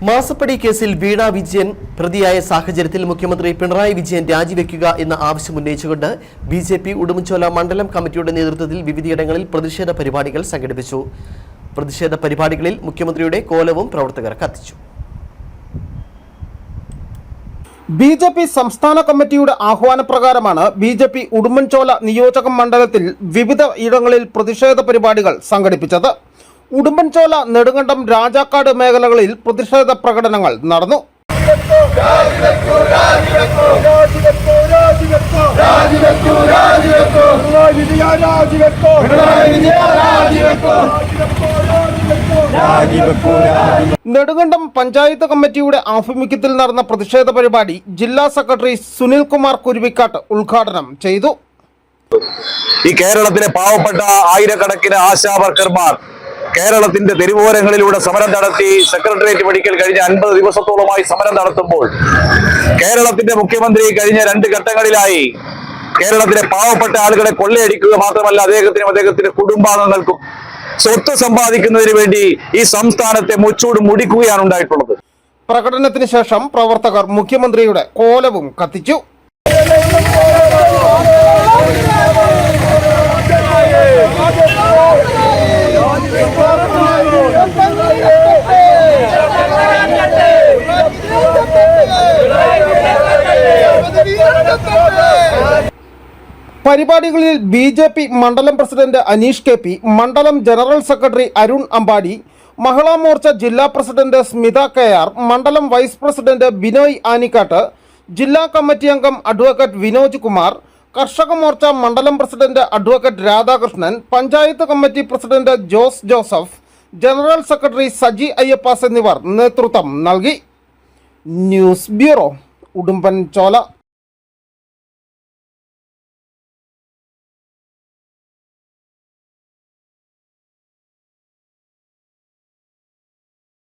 മാസപ്പടി കേസിൽ വീണ വിജയൻ പ്രതിയായ സാഹചര്യത്തിൽ മുഖ്യമന്ത്രി പിണറായി വിജയൻ രാജിവെക്കുക എന്ന ആവശ്യം ഉന്നയിച്ചുകൊണ്ട് ബിജെപി ഉടുമ്പൻചോല മണ്ഡലം കമ്മിറ്റിയുടെ നേതൃത്വത്തിൽ വിവിധയിടങ്ങളിൽ പ്രതിഷേധ പരിപാടികൾ സംഘടിപ്പിച്ചു. പ്രതിഷേധ പരിപാടികളിൽ മുഖ്യമന്ത്രിയുടെ കോലവും പ്രവർത്തകർ കത്തിച്ചു. ബിജെപി സംസ്ഥാന കമ്മിറ്റിയുടെ ആഹ്വാനപ്രകാരമാണ് ബിജെപി ഉടുമ്പൻചോല നിയോജക മണ്ഡലത്തിൽ വിവിധ ഇടങ്ങളിൽ പ്രതിഷേധ പരിപാടികൾ സംഘടിപ്പിച്ചത്. ഉടുമ്പൻചോല, നെടുങ്കണ്ടം, രാജാക്കാട് മേഖലകളിൽ പ്രതിഷേധ പ്രകടനങ്ങൾ നടന്നു. നെടുങ്കണ്ടം പഞ്ചായത്ത് കമ്മിറ്റിയുടെ ആഭിമുഖ്യത്തിൽ നടന്ന പ്രതിഷേധ പരിപാടി ജില്ലാ സെക്രട്ടറി സുനിൽ കുമാർ കുരുവിക്കാട്ട് ഉദ്ഘാടനം ചെയ്തു. ഈ കേരളത്തിലെ പാവപ്പെട്ട ആയിരക്കണക്കിന് ആശാവർക്കർമാർ കേരളത്തിന്റെ തെരുവോരങ്ങളിലൂടെ സമരം നടത്തി സെക്രട്ടേറിയറ്റ് പടിക്കൽ കഴിഞ്ഞ 50 ദിവസത്തോളമായി സമരം നടത്തുമ്പോൾ കേരളത്തിന്റെ മുഖ്യമന്ത്രി കഴിഞ്ഞ 2 ഘട്ടങ്ങളിലായി കേരളത്തിലെ പാവപ്പെട്ട ആളുകളെ കൊള്ളയടിക്കുക മാത്രമല്ല അദ്ദേഹത്തിനും അദ്ദേഹത്തിന്റെ കുടുംബാംഗങ്ങൾക്കും സ്വത്ത് സമ്പാദിക്കുന്നതിന് വേണ്ടി ഈ സംസ്ഥാനത്തെ മുച്ചൂട് മുടിക്കുകയാണ് ഉണ്ടായിട്ടുള്ളത്. പ്രകടനത്തിന് ശേഷം പ്രവർത്തകർ മുഖ്യമന്ത്രിയുടെ കോലവും കത്തിച്ചു. പരിപാടികളിൽ ബിജെപി മണ്ഡലം പ്രസിഡന്റ് അനീഷ് കെ പി, മണ്ഡലം ജനറൽ സെക്രട്ടറി അരുൺ അമ്പാടി, മഹിളാ മോർച്ച ജില്ലാ പ്രസിഡന്റ് സ്മിത കെആർ, മണ്ഡലം വൈസ് പ്രസിഡന്റ് ബിനോയ് ആനിക്കാട്ട്, ജില്ലാ കമ്മിറ്റി അംഗം അഡ്വക്കേറ്റ് വിനോജ് കുമാർ, കർഷക മോർച്ച മണ്ഡലം president advocate Radhakrishnan, panchayat committee president Jose Joseph, general secretary Saji Ayyappas എന്നിവർ നേതൃത്വം നൽകി. News bureau, Udumbanchola.